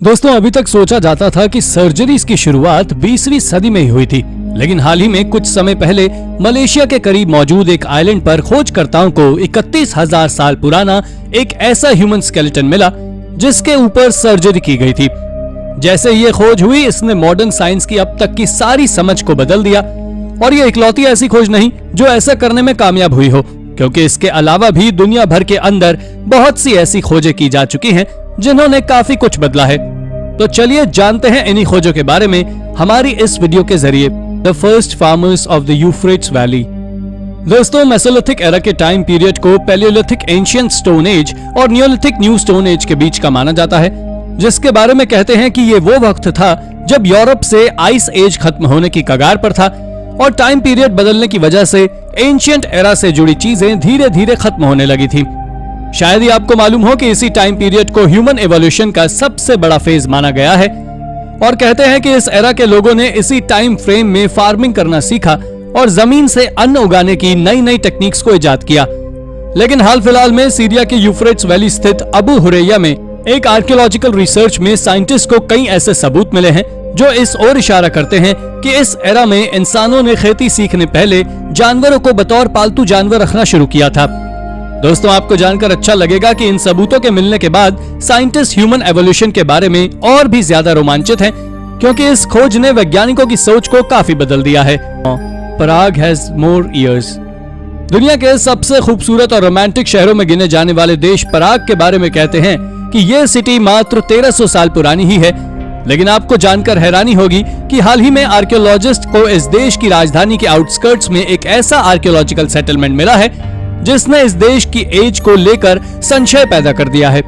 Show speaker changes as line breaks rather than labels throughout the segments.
दोस्तों, अभी तक सोचा जाता था कि सर्जरीज की शुरुआत 20वीं सदी में ही हुई थी, लेकिन हाल ही में कुछ समय पहले मलेशिया के करीब मौजूद एक आइलैंड पर खोजकर्ताओं को 31,000 साल पुराना एक ऐसा ह्यूमन स्केलेटन मिला जिसके ऊपर सर्जरी की गई थी। जैसे ये खोज हुई, इसने मॉडर्न साइंस की अब तक की सारी समझ को बदल दिया। और ये इकलौती ऐसी खोज नहीं जो ऐसा करने में कामयाब हुई हो, क्योंकि इसके अलावा भी दुनिया भर के अंदर बहुत सी ऐसी खोजें की जा चुकी हैं जिन्होंने काफी कुछ बदला है। तो चलिए जानते हैं इन्हीं खोजों के बारे में हमारी इस वीडियो के जरिए। The first farmers of the Euphrates valley. दोस्तों, मेसोलिथिक एरा के टाइम पीरियड को पैलियोलिथिक एंशिएंट स्टोन एज और नियोलिथिक न्यू स्टोन एज के बीच का माना जाता है, जिसके बारे में कहते हैं कि ये वो वक्त था जब यूरोप से आइस एज खत्म होने की कगार पर था और टाइम पीरियड बदलने की वजह से एंशिएंट एरा से जुड़ी चीजें धीरे धीरे खत्म होने लगी थी। शायद ही आपको मालूम हो कि इसी टाइम पीरियड को ह्यूमन एवोल्यूशन का सबसे बड़ा फेज माना गया है और कहते हैं कि इस एरा के लोगों ने इसी टाइम फ्रेम में फार्मिंग करना सीखा और जमीन से अन्न उगाने की नई नई टेक्निक्स को इजाद किया। लेकिन हाल फिलहाल में सीरिया के यूफ्रेट्स वैली स्थित अबू हुरैया में एक आर्कियोलॉजिकल रिसर्च में साइंटिस्ट को कई ऐसे सबूत मिले हैं जो इस ओर इशारा करते हैं कि इस एरा में इंसानों ने खेती सीखने पहले जानवरों को बतौर पालतू जानवर रखना शुरू किया था। दोस्तों, आपको जानकर अच्छा लगेगा कि इन सबूतों के मिलने के बाद साइंटिस्ट ह्यूमन एवोल्यूशन के बारे में और भी ज्यादा रोमांचित हैं, क्योंकि इस खोज ने वैज्ञानिकों की सोच को काफी बदल दिया है। पराग हैज मोर ईयर्स। दुनिया के सबसे खूबसूरत और रोमांटिक शहरों में गिने जाने वाले देश पराग के बारे में कहते हैं कि ये सिटी मात्र 1300 साल पुरानी ही है। लेकिन आपको जानकर हैरानी होगी कि हाल ही में आर्कियोलॉजिस्ट को इस देश की राजधानी के आउटस्कर्ट्स में एक ऐसा आर्कियोलॉजिकल सेटलमेंट मिला है जिसने इस देश की एज को लेकर संशय पैदा कर दिया है।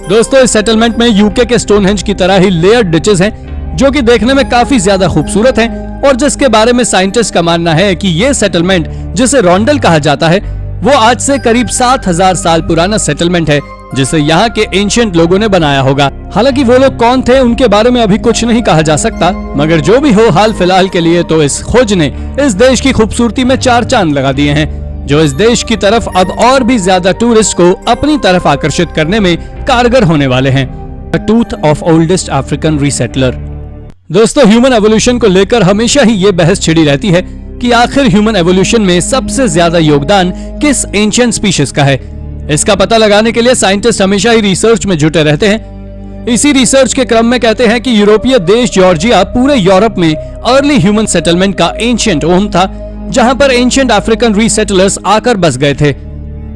दोस्तों, इस सेटलमेंट में यूके के स्टोनहेंज की तरह ही लेयर्ड डिचेस हैं, जो कि देखने में काफी ज्यादा खूबसूरत हैं और जिसके बारे में साइंटिस्ट का मानना है कि ये सेटलमेंट, जिसे रोंडल कहा जाता है, वो आज से करीब 7,000 साल पुराना सेटलमेंट है जिसे यहाँ के एंशिएंट लोगों ने बनाया होगा। हालांकि वो लोग कौन थे उनके बारे में अभी कुछ नहीं कहा जा सकता, मगर जो भी हो, हाल फिलहाल के लिए तो इस खोज ने इस देश की खूबसूरती में 4 चांद लगा दिए हैं, जो इस देश की तरफ अब और भी ज्यादा टूरिस्ट को अपनी तरफ आकर्षित करने में कारगर होने वाले हैं। The tooth of oldest African resettler. दोस्तों, ह्यूमन एवोल्यूशन को लेकर हमेशा ही ये बहस छिड़ी रहती है कि आखिर ह्यूमन एवोल्यूशन में सबसे ज्यादा योगदान किस एंशिएंट स्पीशीज का है। इसका पता लगाने के लिए साइंटिस्ट हमेशा ही रिसर्च में जुटे रहते हैं। इसी रिसर्च के क्रम में कहते हैं कि यूरोपीय देश जॉर्जिया पूरे यूरोप में अर्ली ह्यूमन सेटलमेंट का एंशिएंट होम था, जहां पर एंशिएंट अफ्रीकन रीसेटलर्स आकर बस गए थे।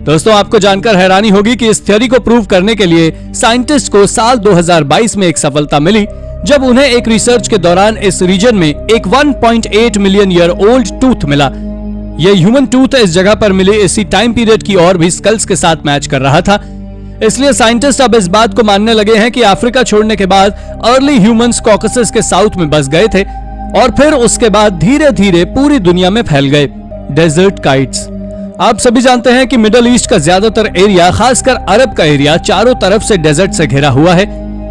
दोस्तों, आपको जानकर हैरानी होगी कि इस थ्योरी को प्रूव करने के लिए साइंटिस्ट को साल 2022 में एक सफलता मिली, जब उन्हें एक रिसर्च के दौरान इस रीजन में एक 1.8 मिलियन ईयर ओल्ड टूथ मिला। यह ह्यूमन टूथ इस जगह पर मिली इसी टाइम पीरियड की और भी स्कल्स के साथ मैच कर रहा था। इसलिए साइंटिस्ट अब इस बात को मानने लगे हैं कि अफ्रीका छोड़ने के बाद अर्ली ह्यूमंस कॉकसस के साउथ में बस गए थे और फिर उसके बाद धीरे धीरे पूरी दुनिया में फैल गए। Desert kites. आप सभी जानते हैं कि मिडिल ईस्ट का ज्यादातर एरिया, खासकर अरब का एरिया, चारों तरफ से डेजर्ट से घिरा हुआ है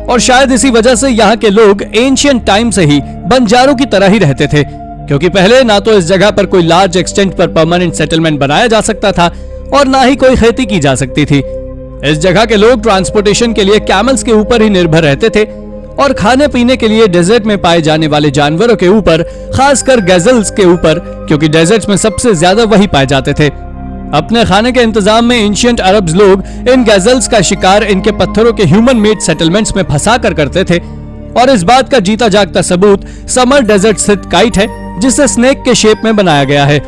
और शायद इसी वजह से यहाँ के लोग एंशिएंट टाइम से ही बंजारों की तरह ही रहते थे, क्योंकि पहले ना तो इस जगह पर कोई लार्ज एक्सटेंट पर परमानेंट सेटलमेंट बनाया जा सकता था और ना ही कोई खेती की जा सकती थी। इस जगह के लोग ट्रांसपोर्टेशन के लिए कैमल्स के ऊपर ही निर्भर रहते थे और खाने पीने के लिए डेजर्ट में पाए जाने वाले जानवरों के ऊपर, खासकर गैजल्स के ऊपर, क्योंकि डेजर्ट में सबसे ज्यादा वही पाए जाते थे। अपने खाने के इंतजाम में एंशिएंट अरब्स लोग इन गैजल्स का शिकार इनके पत्थरों के ह्यूमन मेड सेटलमेंट्स में फंसा कर करते थे और इस बात का जीता जागता सबूत समर डेजर्ट स्थित काइट है, जिसे स्नेक के शेप में बनाया गया है।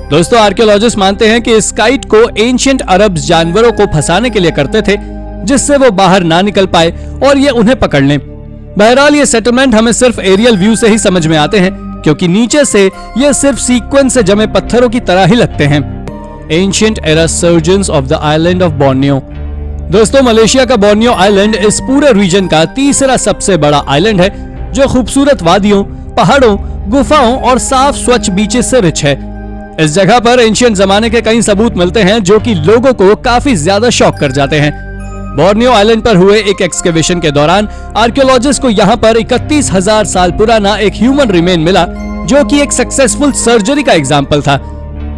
दोस्तों, आर्कियोलॉजिस्ट मानते हैं कि इस काइट को एंशिएंट अरब्स जानवरों को फंसाने के लिए करते थे, जिससे वो बाहर ना निकल पाए और ये उन्हें पकड़ लें। बहरहाल ये सेटलमेंट हमें सिर्फ एरियल व्यू से ही समझ में आते हैं, क्योंकि नीचे से ये सिर्फ सीक्वेंस से जमे पत्थरों की तरह ही लगते हैं। Ancient era surgeons of the island of Borneo. दोस्तों, मलेशिया का बोर्नियो आइलैंड इस पूरे रीजन का तीसरा सबसे बड़ा आइलैंड है, जो खूबसूरत वादियों, पहाड़ों, गुफाओं और साफ स्वच्छ बीचेस से रिच है। इस जगह पर एंशिएंट जमाने के कई सबूत मिलते हैं जो कि लोगों को काफी ज्यादा शॉक कर जाते हैं। बोर्नियो आइलैंड पर हुए एक एक्सकेवेशन के दौरान आर्कियोलॉजिस्ट को यहाँ पर 31,000 साल पुराना एक ह्यूमन रिमेन मिला, जो कि एक सक्सेसफुल सर्जरी का एग्जाम्पल था।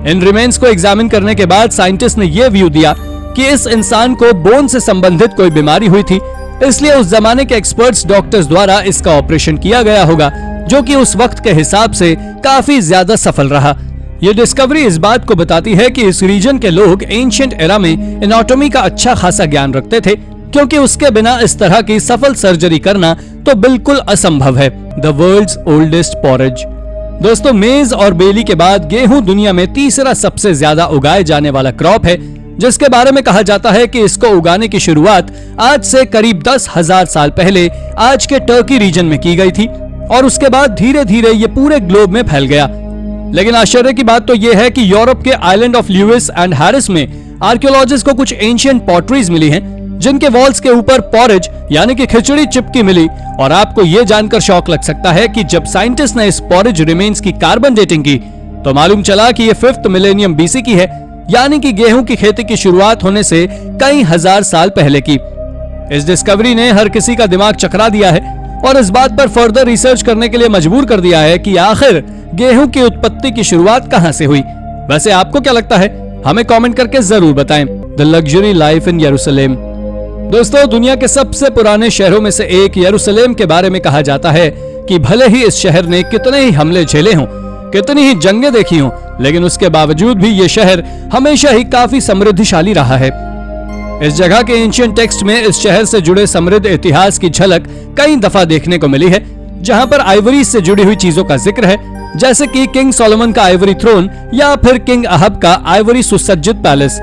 इन रिमेन्स को एग्जामिन करने के बाद साइंटिस्ट ने यह व्यू दिया कि इस इंसान को बोन से संबंधित कोई बीमारी हुई थी इसलिए उस जमाने के एक्सपर्ट्स डॉक्टर्स द्वारा इसका ऑपरेशन किया गया होगा, जो कि उस वक्त के हिसाब से काफी ज्यादा सफल रहा। ये डिस्कवरी इस बात को बताती है कि इस रीजन के लोग एंशिएंट एरा में एनाटॉमी का अच्छा खासा ज्ञान रखते थे, क्योंकि उसके बिना इस तरह की सफल सर्जरी करना तो बिल्कुल असंभव है। The world's oldest porridge. दोस्तों, मेज और बेली के बाद गेहूं दुनिया में तीसरा सबसे ज्यादा उगाए जाने वाला क्रॉप है, जिसके बारे में कहा जाता है कि इसको उगाने की शुरुआत आज से करीब 10,000 साल पहले आज के टर्की रीजन में की गई थी और उसके बाद धीरे धीरे ये पूरे ग्लोब में फैल गया। लेकिन आश्चर्य की बात तो यह है कि यूरोप के island of Lewis and Harris में आर्कियोलॉजिस्ट को कुछ एंशिएंट पॉटरीज मिली हैं, जिनके वॉल्स के ऊपर पॉरेज यानी कि खिचड़ी चिपकी मिली। और आपको यह जानकर शौक लग सकता है कि जब साइंटिस्ट ने इस पॉरेज रिमेन्स की कार्बन डेटिंग की तो मालूम चला कि यह 5th मिलेनियम बीसी की है, यानी कि गेहूं की खेती की शुरुआत होने से कई हजार साल पहले की। इस डिस्कवरी ने हर किसी का दिमाग चकरा दिया है और इस बात पर फर्दर रिसर्च करने के लिए मजबूर कर दिया है कि आखिर गेहूं की उत्पत्ति की शुरुआत कहां से हुई। वैसे आपको क्या लगता है? हमें कमेंट करके जरूर बताएं। द लग्जरी लाइफ इन यरूशलेम। दोस्तों, दुनिया के सबसे पुराने शहरों में से एक यरूशलेम के बारे में कहा जाता है कि भले ही इस शहर ने कितने ही हमले झेले हों, कितनी ही जंगें देखी हों, लेकिन उसके बावजूद भी ये शहर हमेशा ही काफी समृद्धिशाली रहा है। इस जगह के एंशिएंट टेक्स्ट में इस शहर से जुड़े समृद्ध इतिहास की झलक कई दफा देखने को मिली है, जहां पर आइवरी से जुड़ी हुई चीजों का जिक्र है, जैसे कि किंग सोलोमन का आइवरी थ्रोन या फिर किंग अहब का आइवरी सुसज्जित पैलेस।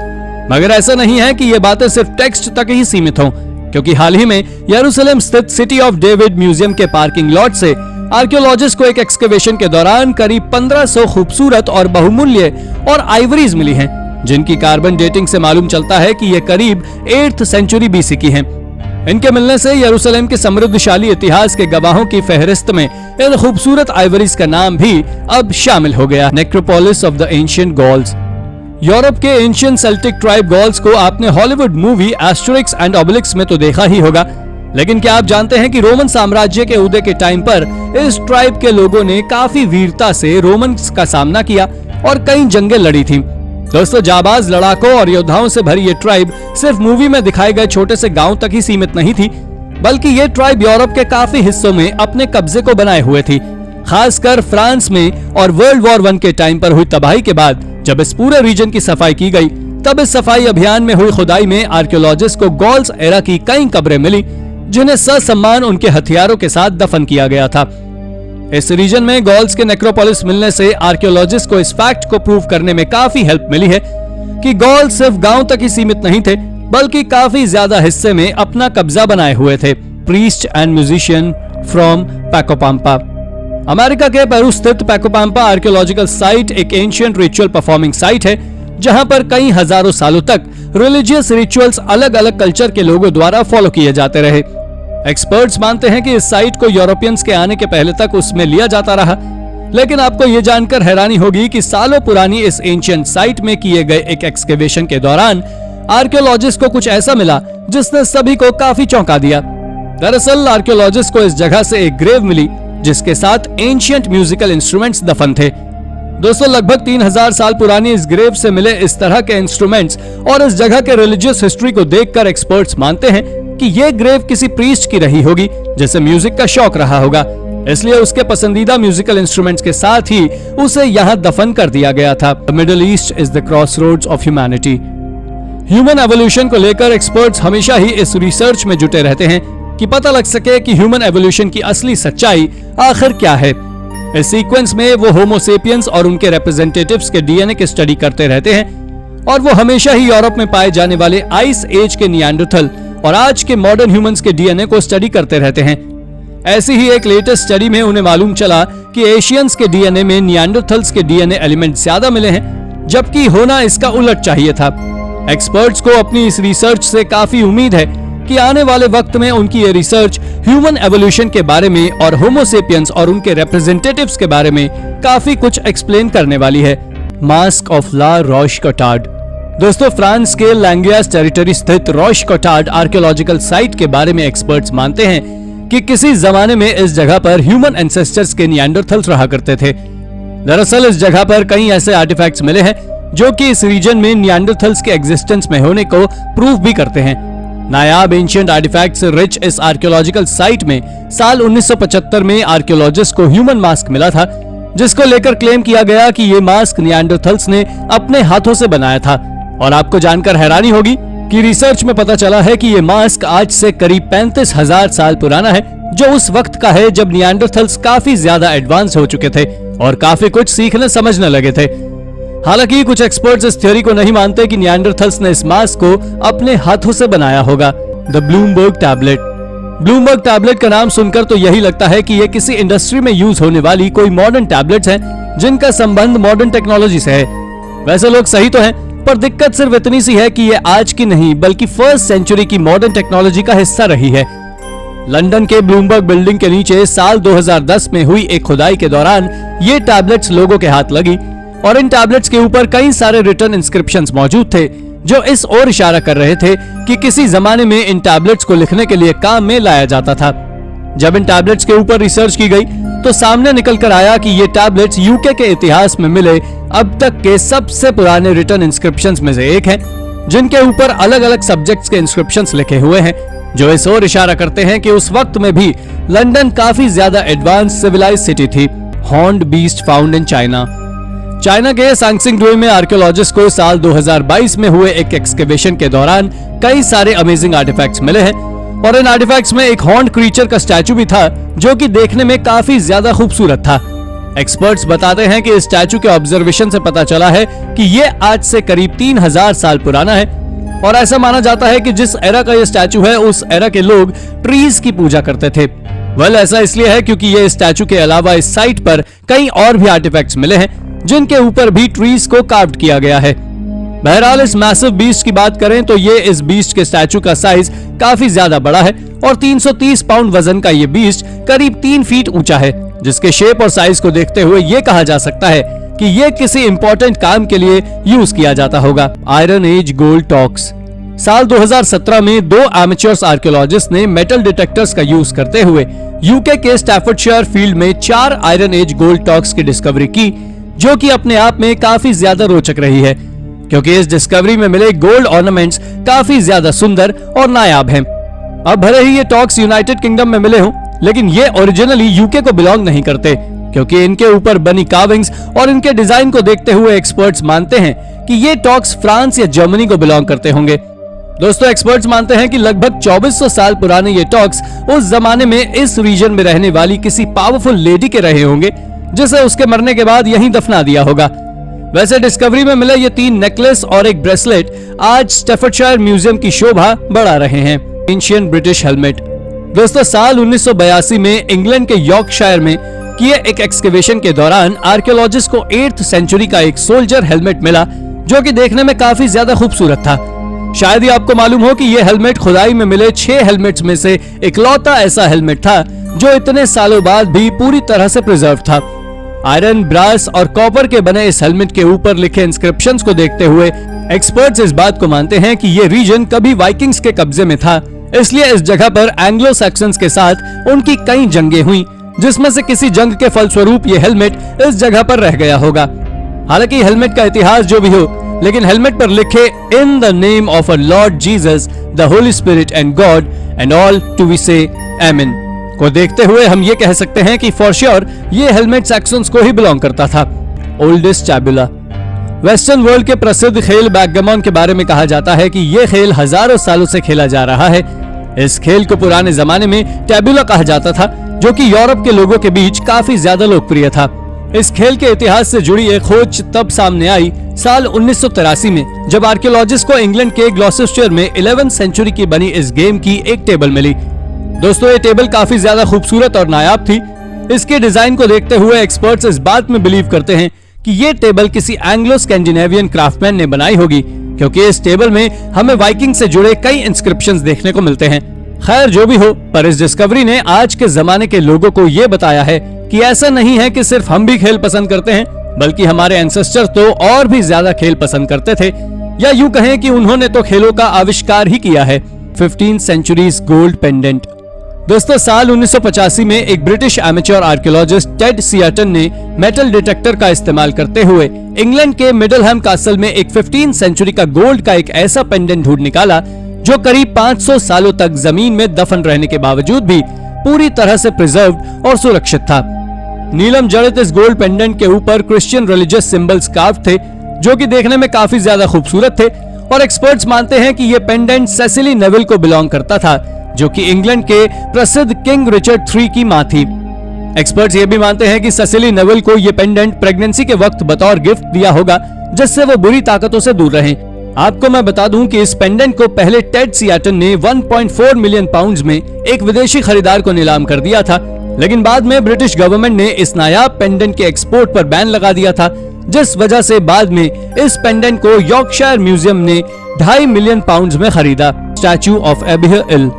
मगर ऐसा नहीं है कि ये बातें सिर्फ टेक्स्ट तक ही सीमित हों, क्योंकि हाल ही में यरूशलेम स्थित सिटी ऑफ डेविड म्यूजियम के पार्किंग लॉट से आर्कियोलॉजिस्ट को एक एक्सकवेशन के दौरान करीब 1500 खूबसूरत और बहुमूल्य और आइवरीज मिली हैं, जिनकी कार्बन डेटिंग से मालूम चलता है कि ये करीब 8th सेंचुरी बीसी की हैं। इनके मिलने से यरूशलेम के समृद्धशाली इतिहास के गवाहों की फहरिस्त में इन खूबसूरत आइवरीज का नाम भी अब शामिल हो गया। Necropolis of the ancient galls. Europe के एंशिएंट सेल्टिक ट्राइब गॉल्स को आपने हॉलीवुड मूवी एस्टेरिक्स एंड ओबेलिक्स में तो देखा ही होगा, लेकिन क्या आप जानते हैं कि रोमन साम्राज्य के उदय के टाइम पर इस ट्राइब के लोगों ने काफी वीरता से रोमन्स का सामना किया और कई जंगें लड़ी थीं। दोस्तों, जाबाज लड़ाकों और योद्धाओं से भरी ये ट्राइब सिर्फ मूवी में दिखाए गए छोटे से गांव तक ही सीमित नहीं थी, बल्कि ये ट्राइब यूरोप के काफी हिस्सों में अपने कब्जे को बनाए हुए थी। खासकर फ्रांस में और वर्ल्ड वॉर 1 के टाइम पर हुई तबाही के बाद जब इस पूरे रीजन की सफाई की गई, तब इस सफाई अभियान में हुई खुदाई में आर्कियोलॉजिस्ट को गॉल्स एरा की कई कब्रें मिली, जिन्हें ससम्मान उनके हथियारों के साथ दफन किया गया था। इस रीजन में गॉल्स के नेक्रोपोलिस मिलने से आर्कियोलॉजिस्ट को इस फैक्ट को प्रूव करने में काफी हेल्प मिली है कि गॉल्स सिर्फ गांव तक ही सीमित नहीं थे, बल्कि काफी ज्यादा हिस्से में अपना कब्जा बनाए हुए थे। Priest and musician from Pacopampa. America के पेरू स्थित पैकोपाम्पा आर्कियोलॉजिकल साइट एक एंशिएंट रिचुअल परफॉर्मिंग साइट है, जहां पर कई हजारों सालों तक रिलीजियस रिचुअल्स अलग अलग कल्चर के लोगों द्वारा फॉलो किए जाते रहे। एक्सपर्ट्स मानते हैं कि इस साइट को यूरोपियंस के आने के पहले तक उसमें लिया जाता रहा, लेकिन आपको यह जानकर हैरानी होगी कि सालों पुरानी इस एंशिएंट साइट में किए गए एक एक्सकेवेशन के दौरान आर्कियोलॉजिस्ट को कुछ ऐसा मिला जिसने सभी को काफी चौंका दिया। दरअसल आर्कियोलॉजिस्ट को इस जगह से एक ग्रेव मिली, जिसके साथ एंशिएंट म्यूजिकल इंस्ट्रूमेंट्स दफन थे। दोस्तों, लगभग 3000 साल पुरानी इस ग्रेव से मिले इस तरह के इंस्ट्रूमेंट्स और इस जगह के रिलीजियस हिस्ट्री को देखकर एक्सपर्ट्स मानते हैं कि ये ग्रेव किसी प्रीस्ट की रही होगी, जिसे म्यूजिक का शौक रहा होगा, इसलिए उसके पसंदीदा म्यूजिकल इंस्ट्रूमेंट्स के साथ ही उसे यहाँ दफन कर दिया गया था। Middle east is the crossroads of humanity. Human evolution को लेकर एक्सपर्ट्स हमेशा ही इस रिसर्च में जुटे रहते हैं कि पता लग सके कि ह्यूमन एवोल्यूशन की असली सच्चाई आखिर क्या है। इस सीक्वेंस में वो होमो सेपियंस और उनके रिप्रेजेंटेटिव्स के डीएनए की स्टडी करते रहते हैं और वो हमेशा ही यूरोप में पाए जाने वाले आइस एज के निएंडरथल और आज के मॉडर्न ह्यूमंस के डीएनए को स्टडी करते रहते हैं। ऐसी ही एक लेटेस्ट स्टडी में उन्हें मालूम चला कि एशियंस के डीएनए में निएंडरथल्स के डीएनए एलिमेंट ज्यादा मिले हैं, जबकि होना इसका उलट चाहिए था। एक्सपर्ट्स को अपनी इस रिसर्च से काफी उम्मीद है कि आने वाले वक्त में उनकी ये रिसर्च ह्यूमन एवोल्यूशन के बारे में और होमो सेपियंस और उनके रिप्रेजेंटेटिव्स के बारे में काफी कुछ एक्सप्लेन करने वाली है। Mask of La Roche Cotard. दोस्तों, फ्रांस के लैंगियास टेरिटरी स्थित रॉश कॉटार्ड आर्कियोलॉजिकल साइट के बारे में एक्सपर्ट्स मानते हैं कि किसी जमाने में इस जगह पर ह्यूमन एंसेस्टर्स के निएंडरथल्स रहा करते थे। दरअसल इस जगह पर कई ऐसे आर्टिफैक्ट्स मिले हैं जो कि इस रीजन में निएंडरथल्स के एग्जिस्टेंस में होने को प्रूव भी करते हैं। नायाब एंशिएंट आर्टिफैक्ट से रिच इस आर्कियोलॉजिकल साइट में साल 1975 में आर्कियोलॉजिस्ट को ह्यूमन मास्क मिला था, जिसको लेकर क्लेम किया गया कि ये मास्क निएंडरथल्स ने अपने हाथों से बनाया था। और आपको जानकर हैरानी होगी कि रिसर्च में पता चला है कि ये मास्क आज से करीब 35,000 साल पुराना है, जो उस वक्त का है जब निएंडरथल्स काफी ज्यादा एडवांस हो चुके थे और काफी कुछ सीखने समझने लगे थे। हालांकि कुछ एक्सपर्ट्स इस थ्योरी को नहीं मानते कि निएंडरथल्स ने इस मास्क को अपने हाथों से बनाया होगा। The Bloomberg tablet. Bloomberg tablet का नाम सुनकर तो यही लगता है कि ये किसी इंडस्ट्री में यूज होने वाली कोई मॉडर्न टैबलेट्स हैं जिनका संबंध मॉडर्न टेक्नोलॉजी से है। वैसे लोग सही तो हैं, पर दिक्कत सिर्फ इतनी सी है कि ये आज की नहीं बल्कि फर्स्ट सेंचुरी की मॉडर्न टेक्नोलॉजी का हिस्सा रही है। लंदन के ब्लूमबर्ग बिल्डिंग के नीचे साल 2010 में हुई एक खुदाई के दौरान ये टैबलेट्स लोगों के हाथ लगी और इन टैबलेट्स के ऊपर कई सारे रिटन इंस्क्रिप्शंस मौजूद थे जो इस ओर इशारा कर रहे थे कि किसी जमाने में इन टैबलेट्स को लिखने के लिए काम में लाया जाता था। जब इन टैबलेट्स के ऊपर रिसर्च की गई तो सामने निकल कर आया कि ये टैबलेट्स यूके के इतिहास में मिले अब तक के सबसे पुराने रिटन इंस्क्रिप्शंस में से एक हैं, जिनके ऊपर अलग अलग सब्जेक्ट्स के इंस्क्रिप्शंस लिखे हुए हैं, जो इस ओर इशारा करते हैं कि उस वक्त में भी लंदन काफी ज्यादा एडवांस सिविलाइज सिटी थी। Horned beast found in China. China के सांगसिंगडुई में आर्कियोलॉजिस्ट को साल 2022 में हुए एक एक्सकेवेशन के दौरान कई सारे अमेजिंग आर्टिफैक्ट्स मिले हैं और इन आर्टिफैक्ट्स में एक हॉर्न्ड क्रीचर का स्टैचू भी था जो कि देखने में काफी ज्यादा खूबसूरत था। एक्सपर्ट्स बताते हैं कि इस स्टैचू के ऑब्जर्वेशन से पता चला है कि ये आज से करीब 3000 साल पुराना है और ऐसा माना जाता है कि जिस एरा का ये स्टैचू है उस एरा के लोग ट्रीज की पूजा करते थे। वेल, ऐसा इसलिए है क्योंकि ये स्टैचू के अलावा इस साइट पर कई और भी आर्टिफैक्ट्स मिले हैं जिनके ऊपर भी ट्रीज को कार्व्ड किया गया है। बहरहाल इस मैसिव बीस्ट की बात करें तो ये इस बीस्ट के स्टैचू का साइज काफी ज्यादा बड़ा है और 330 पाउंड वजन का ये बीस्ट करीब 3 फीट ऊंचा है, जिसके शेप और साइज को देखते हुए ये कहा जा सकता है कि ये किसी इंपॉर्टेंट काम के लिए यूज किया जाता होगा। Iron age gold torcs. साल 2017 में 2 एमेच्योर्स आर्कियोलॉजिस्ट ने मेटल डिटेक्टर्स का यूज करते हुए यूके के स्टैफर्डशायर फील्ड में 4 आयरन एज गोल्ड टॉक्स की डिस्कवरी की, जो कि अपने आप में काफी ज्यादा रोचक रही है क्योंकि इस डिस्कवरी में मिले गोल्ड ऑर्नामेंट्स काफी ज्यादा सुंदर और नायाब हैं। अब भले ही ये टॉक्स यूनाइटेड किंगडम में मिले हों, लेकिन ये ओरिजिनली यूके को बिलोंग नहीं करते क्योंकि इनके ऊपर बनी कार्विंग्स और इनके डिजाइन को देखते हुए एक्सपर्ट्स मानते हैं कि ये टॉक्स फ्रांस या जर्मनी को बिलोंग करते होंगे। दोस्तों, एक्सपर्ट्स मानते हैं कि लगभग 2400 साल पुराने ये टॉक्स उस जमाने में इस रीजन में रहने वाली किसी पावरफुल लेडी के रहे होंगे जिसे उसके मरने के बाद यहीं दफना दिया होगा। वैसे डिस्कवरी में मिले ये 3 नेकलेस और एक ब्रेसलेट आज स्टैफर्डशायर म्यूजियम की शोभा बढ़ा रहे हैं। Ancient British helmet. दोस्तों, साल 1982 में इंग्लैंड के यॉर्कशायर में किए एक एक्सकेवेशन के दौरान आर्कियोलॉजिस्ट को 8th सेंचुरी का एक सोल्जर हेलमेट मिला जो कि देखने में काफी ज्यादा खूबसूरत था। शायद ही आपको मालूम हो कि यह हेलमेट खुदाई में मिले 6 हेलमेट्स में से इकलौता ऐसा हेलमेट था जो इतने सालों बाद भी पूरी तरह से प्रिजर्व था। आयरन, ब्रास और कॉपर के बने इस हेलमेट के ऊपर लिखे इंस्क्रिप्शंस को देखते हुए एक्सपर्ट्स इस बात को मानते हैं कि ये रीजन कभी वाइकिंग्स के कब्जे में था, इसलिए इस जगह पर एंग्लो सैक्सन्स के साथ उनकी कई जंगें हुई, जिसमें से किसी जंग के फलस्वरूप ये हेलमेट इस जगह पर रह गया होगा। हालांकि हेलमेट का इतिहास जो भी हो, लेकिन हेलमेट पर लिखे in the name of a Lord Jesus, the Holy Spirit and God and all to we say amen को देखते हुए हम ये कह सकते हैं कि फॉर श्योर ये हेलमेट सैक्सन्स को ही बिलोंग करता था। ओल्डेस्ट टैबुला। वेस्टर्न वर्ल्ड के प्रसिद्ध खेल बैकगैमन के बारे में कहा जाता है कि ये खेल हजारों सालों से खेला जा रहा है। इस खेल को पुराने जमाने में टैबुला कहा जाता था, जो कि यूरोप के लोगों के बीच काफी ज्यादा लोकप्रिय था। इस खेल के इतिहास से जुड़ी एक खोज तब सामने आई साल 1983 में, जब आर्कियोलॉजिस्ट को इंग्लैंड के ग्लॉसेस्टर में 11th सेंचुरी की बनी इस गेम की एक टेबल मिली। दोस्तों, ये टेबल काफी ज्यादा खूबसूरत और नायाब थी। इसके डिजाइन को देखते हुए एक्सपर्ट्स इस बात में बिलीव करते हैं कि ये टेबल किसी एंग्लो स्कैंडिनेवियन क्राफ्टमैन ने बनाई होगी, क्योंकि इस टेबल में हमें वाइकिंग से जुड़े कई इंस्क्रिप्शंस देखने को मिलते हैं। खैर, जो भी हो, पर इस डिस्कवरी ने आज के जमाने के लोगों को ये बताया है कि ऐसा नहीं है कि सिर्फ हम भी खेल पसंद करते हैं, बल्कि हमारे एंसेस्टर तो और भी ज्यादा खेल पसंद करते थे, या यूं कहें कि उन्होंने तो खेलों का आविष्कार ही किया है। 15th centuries gold pendant. दोस्तों, साल 1985 में एक ब्रिटिश एमेच्योर आर्कियोलॉजिस्ट टेड सियाटन ने मेटल डिटेक्टर का इस्तेमाल करते हुए इंग्लैंड के मिडलहम कासल में एक 15th सेंचुरी का गोल्ड का एक ऐसा पेंडेंट ढूंढ निकाला जो करीब 500 सालों तक जमीन में दफन रहने के बावजूद भी पूरी तरह से प्रिजर्व्ड और सुरक्षित था। नीलम जड़ित इस गोल्ड पेंडेंट के ऊपर क्रिश्चियन रिलीजियस सिंबल्स कार्व थे, जो कि देखने में काफी ज्यादा खूबसूरत थे, और एक्सपर्ट्स मानते हैं कि यह पेंडेंट सेसिली नेविल को बिलोंग करता था, जो कि इंग्लैंड के प्रसिद्ध किंग रिचर्ड III की मां थी। एक्सपर्ट्स ये भी मानते हैं कि सेसिली नेविल को यह पेंडेंट प्रेगनेंसी के वक्त बतौर गिफ्ट दिया होगा, जिससे वो बुरी ताकतों से दूर रहें। आपको मैं बता दूं कि इस पेंडेंट को पहले टेड सियाटन ने 1.4 मिलियन पाउंड्स में एक विदेशी खरीदार को नीलाम कर दिया था, लेकिन बाद में ब्रिटिश गवर्नमेंट ने इस नायाब पेंडेंट के एक्सपोर्ट पर बैन लगा दिया था, जिस वजह से बाद में इस पेंडेंट को यॉर्कशायर म्यूजियम ने 2.5 मिलियन पाउंड्स में खरीदा। स्टैचू ऑफ एबिह इल।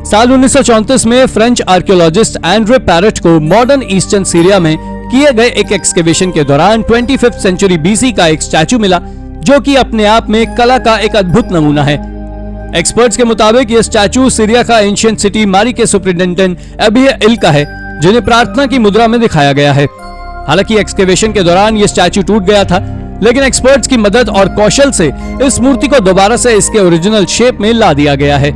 साल 1934 में फ्रेंच आर्कियोलॉजिस्ट एंड्रे पैरेट को मॉडर्न ईस्टर्न सीरिया में किए गए एक एक्सकेवेशन के दौरान 25th सेंचुरी BC का एक स्टैचू मिला, जो कि अपने आप में कला का एक अद्भुत नमूना है। एक्सपर्ट्स के मुताबिक यह स्टैचू सीरिया का एंशिएंट सिटी मारी के सुपरिटेंडेंट एबिह इल का है, जिन्हें प्रार्थना की मुद्रा में दिखाया गया है। हालांकि एक्सकेवेशन के दौरान यह स्टैचू टूट गया था, लेकिन एक्सपर्ट्स की मदद और कौशल से इस मूर्ति को दोबारा से इसके ओरिजिनल शेप में ला दिया गया है।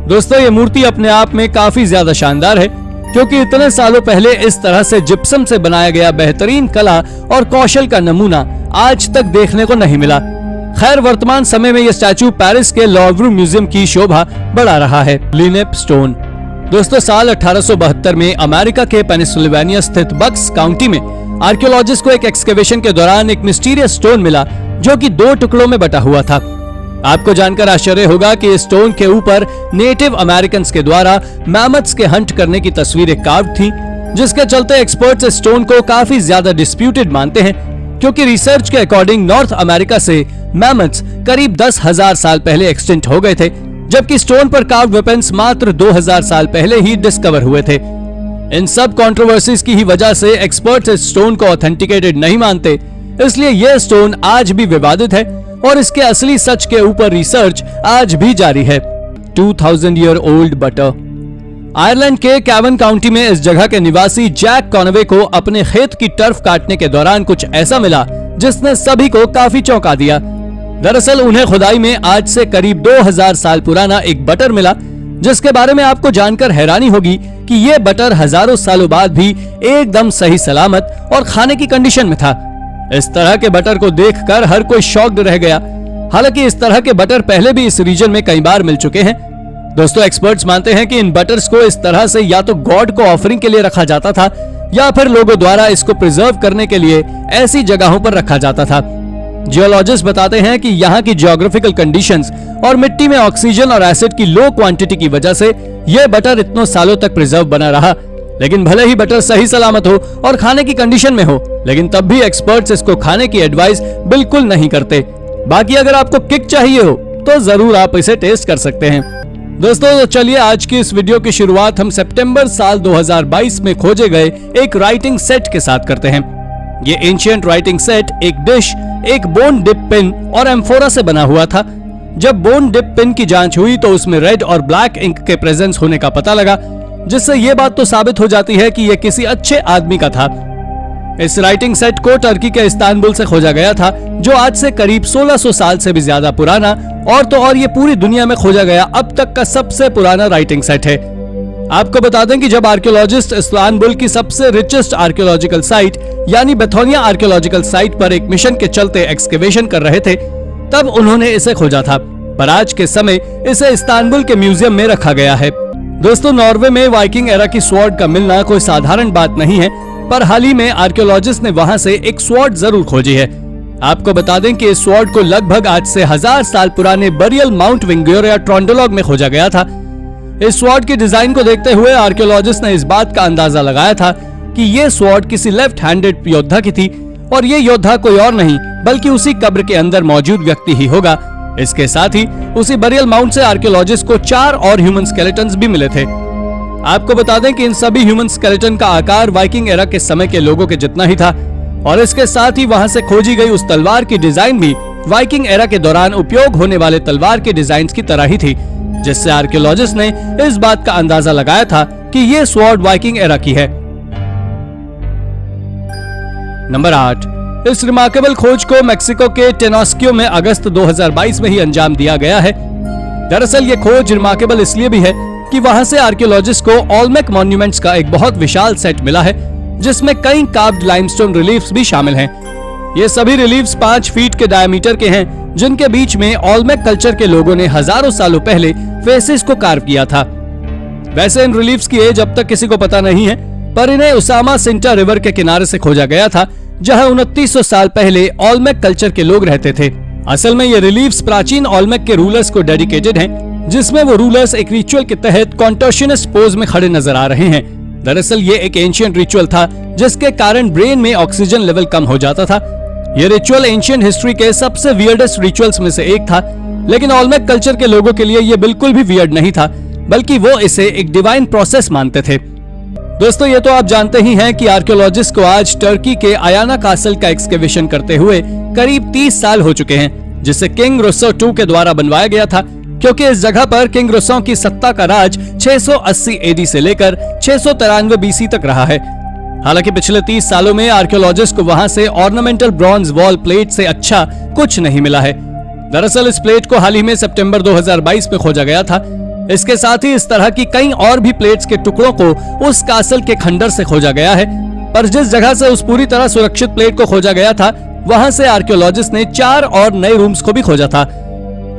दोस्तों, ये मूर्ति अपने आप में काफी ज्यादा शानदार है, क्योंकि इतने सालों पहले इस तरह से जिप्सम से बनाया गया बेहतरीन कला और कौशल का नमूना आज तक देखने को नहीं मिला। खैर, वर्तमान समय में यह स्टैचू पेरिस के लॉवरू म्यूजियम की शोभा बढ़ा रहा है। लिनेप स्टोन। दोस्तों, साल 1872 में अमेरिका के पेनिसिल्वेनिया स्थित बक्स काउंटी में आर्कियोलॉजिस्ट को एक एक्सकेवेशन के दौरान एक मिस्टीरियस स्टोन मिला, जो कि 2 टुकड़ों में बटा हुआ था। आपको जानकर आश्चर्य होगा कि इस स्टोन के ऊपर नेटिव अमेरिकन्स के द्वारा मैमथ्स के हंट करने की तस्वीरें कार्व थी, जिसके चलते एक्सपर्ट्स इस स्टोन को काफी ज्यादा डिस्प्यूटेड मानते हैं, क्योंकि रिसर्च के अकॉर्डिंग नॉर्थ अमेरिका से मैमथ्स करीब 10,000 साल पहले एक्सटिंक्ट हो गए थे, जबकि स्टोन पर कार्व वेपन्स मात्र 2000 साल पहले ही डिस्कवर हुए थे। इन सब कंट्रोवर्सीज की ही वजह से एक्सपर्ट्स इस स्टोन को ऑथेंटिकेटेड नहीं मानते, इसलिए यह स्टोन आज भी विवादित है और इसके असली सच के ऊपर रिसर्च आज भी जारी है। 2000 ईयर ओल्ड बटर। आयरलैंड के कैवन काउंटी में इस जगह के निवासी जैक कॉनवे को अपने खेत की टर्फ काटने के दौरान कुछ ऐसा मिला जिसने सभी को काफी चौंका दिया। दरअसल उन्हें खुदाई में आज से करीब 2000 साल पुराना एक बटर मिला, जिसके बारे में आपको जानकर हैरानी होगी कि यह बटर हजारों सालों बाद भी एकदम सही सलामत और खाने की कंडीशन में था। इस तरह के बटर को देखकर हर कोई शॉक्ड रह गया। हालांकि इस तरह के बटर पहले भी इस रीजन में कई बार मिल चुके हैं। दोस्तों, एक्सपर्ट्स मानते हैं कि इन बटर्स को इस तरह से या तो गॉड को ऑफरिंग के लिए रखा जाता था, या फिर लोगों द्वारा इसको प्रिजर्व करने के लिए ऐसी जगहों पर रखा जाता था। जियोलॉजिस्ट बताते हैं कि यहाँ की जियोग्राफिकल कंडीशंस और मिट्टी में ऑक्सीजन और एसिड की लो क्वांटिटी की वजह से यह बटर इतने सालों तक प्रिजर्व बना रहा। लेकिन भले ही बटर सही सलामत हो और खाने की कंडीशन में हो, लेकिन तब भी एक्सपर्ट्स इसको खाने की एडवाइस बिल्कुल नहीं करते। बाकी अगर आपको किक चाहिए हो तो जरूर आप इसे टेस्ट कर सकते हैं। दोस्तों, तो चलिए आज की इस वीडियो की शुरुआत हम सितंबर साल 2022 में खोजे गए एक राइटिंग सेट के साथ करते हैं। ये एंशिएंट राइटिंग सेट एक डिश, एक बोन डिप पिन और एम्फोरा से बना हुआ था। जब बोन डिप पिन की जांच हुई तो उसमें रेड और ब्लैक इंक के प्रेजेंस होने का पता लगा, जिससे ये बात तो साबित हो जाती है कि यह किसी अच्छे आदमी का था। इस राइटिंग सेट को टर्की के इस्तांबुल से खोजा गया था, जो आज से करीब 1600 साल से भी ज्यादा पुराना और तो और ये पूरी दुनिया में खोजा गया अब तक का सबसे पुराना राइटिंग सेट है। आपको बता दें कि जब आर्कियोलॉजिस्ट इस्तांबुल की सबसे रिचेस्ट आर्कियोलॉजिकल साइट यानी बेथोनिया आर्कियोलॉजिकल साइट पर एक मिशन के चलते एक्सकेवेशन कर रहे थे, तब उन्होंने इसे खोजा था, पर आज के समय इसे इस्तांबुल के म्यूजियम में रखा गया है। दोस्तों, नॉर्वे में वाइकिंग एरा की स्वॉर्ड का मिलना कोई साधारण बात नहीं है, पर हाल ही में आर्कियोलॉजिस्ट ने वहां से एक स्वॉर्ड जरूर खोजी है। आपको बता दें कि इस स्वॉर्ड को लगभग आज से 1000 साल पुराने बरियल माउंट विंगोरिया ट्रोंडोलॉग में खोजा गया था। इस स्वॉर्ड की डिजाइन को देखते हुए आर्कियोलॉजिस्ट ने इस बात का अंदाजा लगाया था कि ये स्वॉर्ड किसी लेफ्ट हैंडेड योद्धा की थी, और ये योद्धा कोई और नहीं बल्कि उसी कब्र के अंदर मौजूद व्यक्ति ही होगा। इसके साथ ही उसी बरियल माउंट से आर्कियोलॉजिस्ट को 4 और ह्यूमन स्केलेटन्स भी मिले थे। आपको बता दें कि इन सभी ह्यूमन स्केलेटन का आकार वाइकिंग एरा के समय के लोगों के जितना ही था, और इसके साथ ही वहां से खोजी गई उस तलवार की डिजाइन भी वाइकिंग एरा के दौरान उपयोग होने वाले तलवार के डिजाइन की तरह ही थी, जिससे आर्कियोलॉजिस्ट ने इस बात का अंदाजा लगाया था कि ये स्वॉर्ड वाइकिंग एरा की है। नंबर 8। इस रिमार्केबल खोज को मेक्सिको के टेनोस्कियो में अगस्त 2022 में ही अंजाम दिया गया है। दरअसल ये खोज रिमार्केबल इसलिए भी है कि वहां से आर्कियोलॉजिस्ट को ओल्मेक मॉन्यूमेंट्स का एक बहुत विशाल सेट मिला है, जिसमें कई कार्व्ड लाइमस्टोन रिलीफ्स भी शामिल हैं। ये सभी रिलीफ्स 5 फीट के डायमीटर के हैं, जिनके बीच में ओल्मेक कल्चर के लोगों ने हजारों सालों पहले फेसेस को कार्व किया था। वैसे इन रिलीफ्स की एज अब तक किसी को पता नहीं है, पर इन्हें उसामा सिंटा रिवर के किनारे से खोजा गया था, जहां 2900 साल पहले ओल्मेक कल्चर के लोग रहते थे। असल में ये रिलीफ्स प्राचीन ओल्मेक के रूलर्स को डेडिकेटेड हैं, जिसमें वो रूलर्स एक रिचुअल के तहत कॉन्टोर्शनिस्ट पोज में खड़े नजर आ रहे हैं। दरअसल ये एक एंशिएंट रिचुअल था, जिसके कारण ब्रेन में ऑक्सीजन लेवल कम हो जाता था। ये रिचुअल एंशिएंट हिस्ट्री के सबसे वियर्डेस्ट रिचुअल्स में से एक था, लेकिन ओल्मेक कल्चर के लोगों के लिए ये बिल्कुल भी वियर्ड नहीं था, बल्कि वो इसे एक डिवाइन प्रोसेस मानते थे। दोस्तों, ये तो आप जानते ही हैं कि आर्कियोलॉजिस्ट को आज टर्की के आयाना कासल का एक्सकेवेशन करते हुए करीब 30 साल हो चुके हैं, जिसे किंग रुसो II के द्वारा बनवाया गया था, क्योंकि इस जगह पर किंग रुसो की सत्ता का राज 680 एडी से लेकर 693 बीसी तक रहा है। हालांकि पिछले 30 सालों में आर्कियोलॉजिस्ट को वहां से ऑर्नामेंटल ब्रॉन्ज वॉल प्लेट से अच्छा कुछ नहीं मिला है। दरअसल इस प्लेट को हाल ही में सितंबर 2022 में खोजा गया था। इसके साथ ही इस तरह की कई और भी प्लेट्स के टुकड़ों को उस कासल के खंडर से खोजा गया है, पर जिस जगह से उस पूरी तरह सुरक्षित प्लेट को खोजा गया था, वहां से आर्कियोलॉजिस्ट ने 4 और नए रूम्स को भी खोजा था।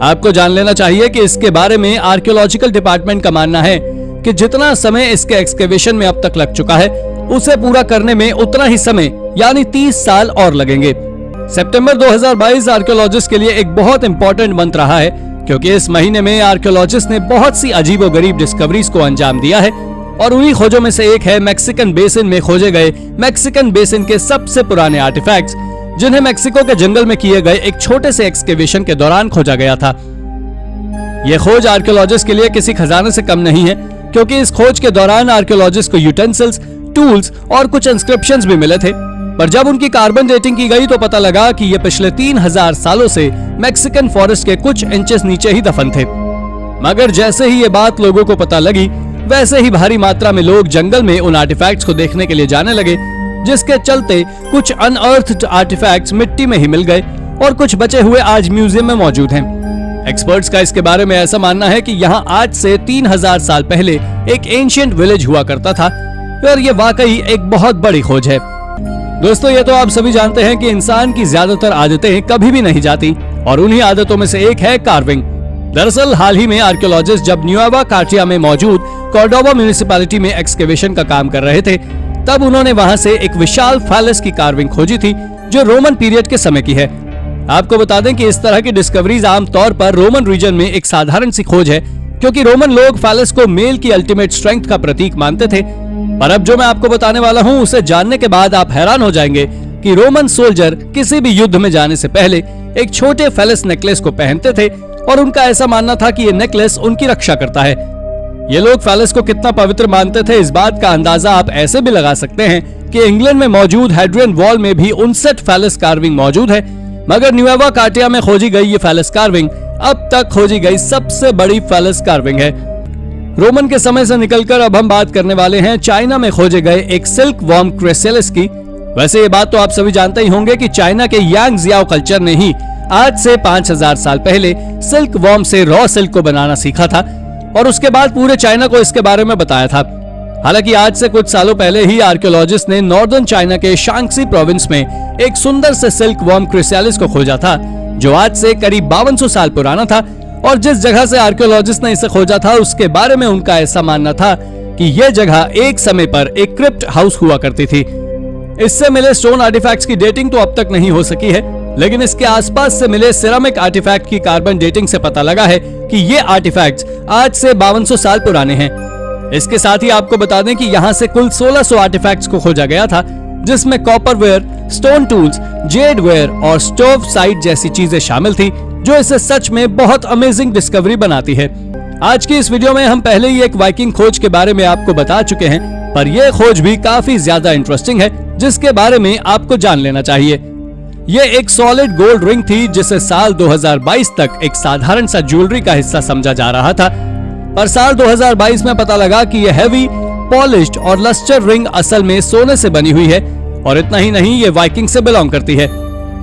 आपको जान लेना चाहिए कि इसके बारे में आर्कियोलॉजिकल डिपार्टमेंट का मानना है कि जितना समय इसके एक्सकेवेशन में अब तक लग चुका है, उसे पूरा करने में उतना ही समय यानी 30 साल और लगेंगे। सितंबर 2022 आर्कियोलॉजिस्ट के लिए एक बहुत इंपॉर्टेंट मंथ रहा है, क्योंकि इस महीने में आर्कियोलॉजिस्ट ने बहुत सी अजीबोगरीब डिस्कवरीज को अंजाम दिया है, और उन्हीं खोजों में से एक है मैक्सिकन बेसिन में खोजे गए मैक्सिकन बेसिन के सबसे पुराने आर्टिफैक्ट्स, जिन्हें मेक्सिको के जंगल में किए गए एक छोटे से एक्सकेवेशन के दौरान खोजा गया था। यह खोज आर्कियोलॉजिस्ट के लिए किसी खजाने से कम नहीं है, क्योंकि इस खोज के दौरान आर्कियोलॉजिस्ट को यूटेंसिल्स, टूल्स और कुछ इंस्क्रिप्शंस भी मिले थे, पर जब उनकी कार्बन डेटिंग की गई तो पता लगा कि ये पिछले 3000 सालों से मैक्सिकन फॉरेस्ट के कुछ इंचेस नीचे ही दफन थे। मगर जैसे ही ये बात लोगों को पता लगी, वैसे ही भारी मात्रा में लोग जंगल में उन आर्टिफैक्ट्स को देखने के लिए जाने लगे, जिसके चलते कुछ अनअर्थड आर्टिफैक्ट्स मिट्टी में ही मिल गए और कुछ बचे हुए आज म्यूजियम में मौजूद हैं। एक्सपर्ट्स का इसके बारे में ऐसा मानना है कि यहाँ आज से 3000 साल पहले एक एंशिएंट विलेज हुआ करता था, और ये वाकई एक बहुत बड़ी खोज है। दोस्तों, ये तो आप सभी जानते हैं कि इंसान की ज्यादातर आदतें कभी भी नहीं जाती, और उन्हीं आदतों में से एक है कार्विंग। दरअसल हाल ही में आर्कियोलॉजिस्ट जब न्यूएवा कार्टिया में मौजूद कॉर्डोबा म्युनिसिपैलिटी में एक्सकेवेशन का काम कर रहे थे, तब उन्होंने वहां से एक विशाल फैलस की कार्विंग खोजी थी, जो रोमन पीरियड के समय की है। आपको बता दें कि इस तरह की डिस्कवरीज आमतौर पर रोमन रीजन में एक साधारण सी खोज है, क्योंकि रोमन लोग फैलस को मेल की अल्टीमेट स्ट्रेंथ का प्रतीक मानते थे। पर अब जो मैं आपको बताने वाला हूँ, उसे जानने के बाद आप हैरान हो जाएंगे कि रोमन सोल्जर किसी भी युद्ध में जाने से पहले एक छोटे फैलस नेकलेस को पहनते थे, और उनका ऐसा मानना था कि ये नेकलेस उनकी रक्षा करता है। ये लोग फैलस को कितना पवित्र मानते थे, इस बात का अंदाजा आप ऐसे भी लगा सकते हैं कि इंग्लैंड में मौजूद हेड्रियन वॉल में भी 59 फैलस कार्विंग मौजूद है। मगर न्यूएवा कार्टिया में खोजी गई ये फैलस कार्विंग अब तक खोजी गई सबसे बड़ी फैलस कार्विंग है। रोमन के समय से निकलकर अब हम बात करने वाले हैं चाइना में खोजे गए एक सिल्क वॉर्म क्रेसेलिस की। वैसे ये बात तो आप सभी जानते ही होंगे कि चाइना के यांगजियाओ कल्चर ने ही आज से 5000 साल पहले सिल्क वॉर्म से रॉ सिल्क को बनाना सीखा था, और उसके बाद पूरे चाइना को इसके बारे में बताया था। हालांकि आज से कुछ सालों पहले ही आर्कियोलॉजिस्ट ने नॉर्दर्न चाइना के शांक्सी प्रोविंस में एक सुंदर से सिल्क वॉर्म क्रिसालिस को खोजा था, जो आज से करीब 5200 साल पुराना था। और जिस जगह से आर्कियोलॉजिस्ट ने इसे खोजा था, उसके बारे में उनका ऐसा मानना था कि यह जगह एक समय पर एक क्रिप्ट हाउस हुआ करती थी। इससे मिले स्टोन आर्टिफैक्ट्स की डेटिंग तो अब तक नहीं हो सकी है, लेकिन इसके आसपास से मिले सिरामिक आर्टिफैक्ट की कार्बन डेटिंग से पता लगा है कि ये आर्टिफैक्ट्स आज से 5200 साल पुराने हैं। इसके साथ ही आपको बता दें कि यहाँ से कुल 1600 आर्टिफैक्ट्स को खोजा गया था, जिसमें कॉपरवेयर, स्टोन टूल्स, जेड वेयर और स्टोव साइट जैसी चीजें शामिल थी, जो इसे सच में बहुत अमेजिंग डिस्कवरी बनाती है। आज की इस वीडियो में हम पहले ही एक वाइकिंग खोज के बारे में आपको बता चुके हैं, पर यह खोज भी काफी ज्यादा इंटरेस्टिंग है, जिसके बारे में आपको जान लेना चाहिए। ये एक सॉलिड गोल्ड रिंग थी, जिसे साल 2022 तक एक साधारण सा ज्वेलरी का हिस्सा समझा जा रहा था, पर साल 2022 में पता लगा कि यह हैवी, पॉलिश्ड और लस्टर रिंग असल में सोने से बनी हुई है, और इतना ही नहीं, ये वाइकिंग से बिलोंग करती है।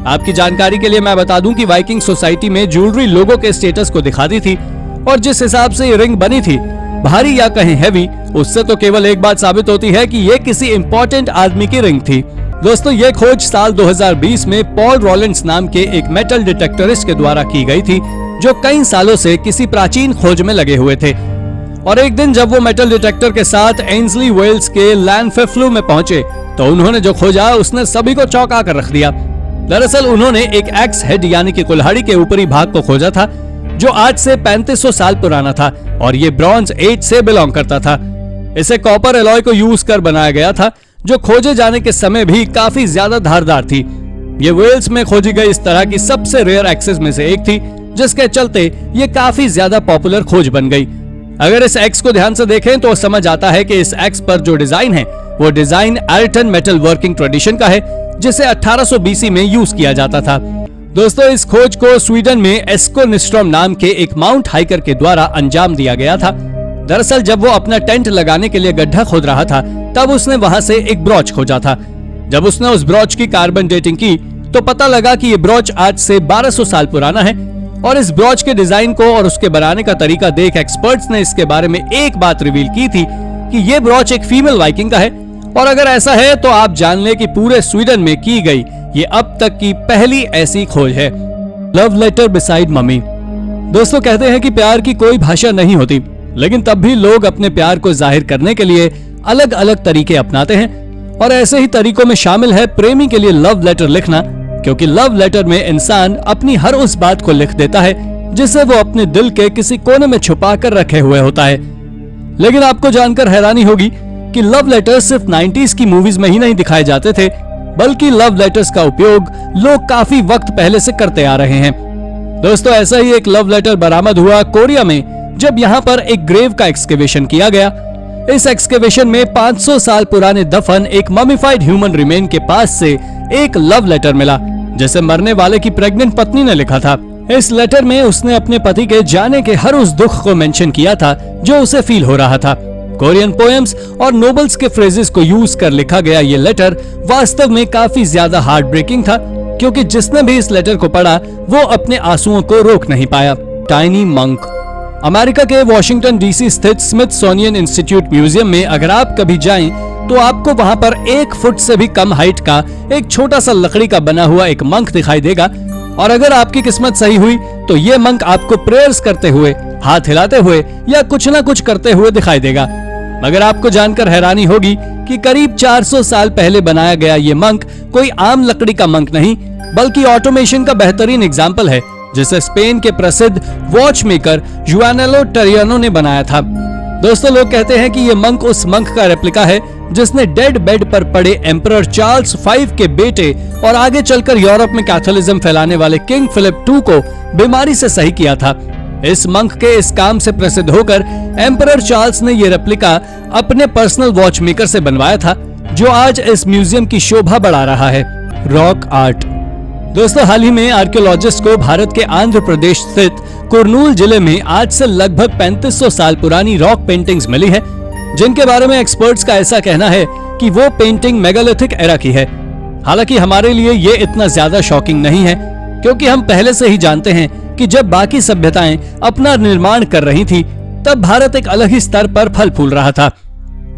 आपकी जानकारी के लिए मैं बता दूं कि वाइकिंग सोसाइटी में ज्वेलरी लोगों के स्टेटस को दिखाती थी, और जिस हिसाब से ये रिंग बनी थी, भारी या कहीं हैवी, उससे तो केवल एक बात साबित होती है कि ये किसी इंपॉर्टेंट आदमी की रिंग थी। दोस्तों, ये खोज साल 2020 में पॉल रॉलिंस नाम के एक मेटल डिटेक्टरिस्ट के द्वारा की गई थी, जो कई सालों से किसी प्राचीन खोज में लगे हुए थे। और एक दिन जब वो मेटल डिटेक्टर के साथ एंसली वेल्स के लैंडफेफ्लू में पहुंचे, तो उन्होंने जो खोजा उसने सभी को चौंका कर रख दिया। दरअसल उन्होंने एक एक्स हेड यानी कि कुल्हाड़ी के ऊपरी भाग को खोजा था, जो आज से 3500 साल पुराना था और ये ब्रॉन्ज एज से बिलोंग करता था। इसे कॉपर एलॉय को यूज कर बनाया गया था, जो खोजे जाने के समय भी काफी ज्यादा धारदार थी। ये वेल्स में खोजी गई इस तरह की सबसे रेयर एक्सेस में से एक थी, जिसके चलते ये काफी ज्यादा पॉपुलर खोज बन गई। अगर इस एक्स को ध्यान से देखें तो समझ आता है कि इस एक्स पर जो डिजाइन है वो डिजाइन एल्टन मेटल वर्किंग ट्रेडिशन का है, जिसे 1800 बीसी में यूज किया जाता था। दोस्तों, इस खोज को स्वीडन में एस्को निस्ट्रॉम नाम के एक माउंट हाइकर के द्वारा अंजाम दिया गया था। दरअसल जब वो अपना टेंट लगाने के लिए गड्ढा खोद रहा था, तब उसने वहां से एक ब्रॉच खोजा था। जब उसने उस ब्रॉच की कार्बन डेटिंग की तो पता लगा कि ये ब्रॉच आज से 1200 साल पुराना है। और इस ब्रॉच के डिजाइन को और उसके बनाने का तरीका देख एक्सपर्ट्स ने इसके बारे में एक बात रिवील की थी कि ये ब्रॉच एक फीमेल वाइकिंग का है। और अगर ऐसा है तो आप जान ले कि पूरे स्वीडन में की गई ये अब तक की पहली ऐसी खोज है। Love letter beside mummy. दोस्तों, कहते हैं कि प्यार की कोई भाषा नहीं होती, लेकिन तब भी लोग अपने प्यार को जाहिर करने के लिए अलग अलग तरीके अपनाते हैं। और ऐसे ही तरीकों में शामिल है प्रेमी के लिए लव लेटर लिखना, क्योंकि लव लेटर में इंसान अपनी हर उस बात को लिख देता है जिसे वो अपने दिल के किसी कोने में छुपा कर रखे हुए होता है। लेकिन आपको जानकर हैरानी होगी कि लव लेटर्स सिर्फ 90s की मूवीज में ही नहीं दिखाए जाते थे, बल्कि लव लेटर्स का उपयोग लोग काफी वक्त पहले से करते आ रहे हैं। दोस्तों, ऐसा ही एक लव लेटर बरामद हुआ कोरिया में, जब यहाँ पर एक ग्रेव का एक्सकेवेशन किया गया। इस एक्सकेवेशन में 500 साल पुराने दफन एक ममीफाइड ह्यूमन रिमेन के पास से एक लव लेटर मिला, जिसे मरने वाले की प्रेग्नेंट पत्नी ने लिखा था। इस लेटर में उसने अपने पति के जाने के हर उस दुख को मेंशन किया था जो उसे फील हो रहा था। कोरियन पोएम्स और नोबल्स के फ्रेजेस को यूज कर लिखा गया ये लेटर वास्तव में काफी ज्यादा हार्ट ब्रेकिंग था, क्योंकि जिसने भी इस लेटर को पढ़ा वो अपने आंसुओं को रोक नहीं पाया। Tiny monk. अमेरिका के वॉशिंगटन डीसी स्थित स्मिथसोनियन इंस्टीट्यूट म्यूजियम में अगर आप कभी जाएं तो आपको वहां पर 1 फुट से भी कम हाइट का एक छोटा सा लकड़ी का बना हुआ एक मंक दिखाई देगा। और अगर आपकी किस्मत सही हुई तो ये मंक आपको प्रेयर्स करते हुए, हाथ हिलाते हुए या कुछ ना कुछ करते हुए दिखाई देगा। मगर आपको जानकर हैरानी होगी कि करीब 400 साल पहले बनाया गया ये मंक कोई आम लकड़ी का मंक नहीं, बल्कि ऑटोमेशन का बेहतरीन एग्जाम्पल है, जिसे स्पेन के प्रसिद्ध वॉच मेकर जुआनेलो टरियानो ने बनाया था। दोस्तों, लोग कहते हैं कि ये मंक उस मंक का रेप्लिका है जिसने डेड बेड पर पड़े एम्परर चार्ल्स V के बेटे और आगे चलकर यूरोप में कैथोलिज्म फैलाने वाले किंग फिलिप II को बीमारी से सही किया था। इस मंक के इस काम से प्रसिद्ध होकर एम्परर चार्ल्स ने ये रेप्लिका अपने पर्सनल वॉच मेकर से बनवाया था, जो आज इस म्यूजियम की शोभा बढ़ा रहा है। Rock art. दोस्तों, हाल ही में आर्कियोलॉजिस्ट को भारत के आंध्र प्रदेश स्थित कुर्नूल जिले में आज से लगभग 3500 साल पुरानी रॉक पेंटिंग्स मिली है, जिनके बारे में एक्सपर्ट्स का ऐसा कहना है कि वो पेंटिंग मेगालिथिक एरा की है। हालांकि हमारे लिए ये इतना ज्यादा शॉकिंग नहीं है, क्योंकि हम पहले से ही जानते हैं कि जब बाकी सभ्यताएं अपना निर्माण कर रही थी, तब भारत एक अलग ही स्तर पर फल फूल रहा था।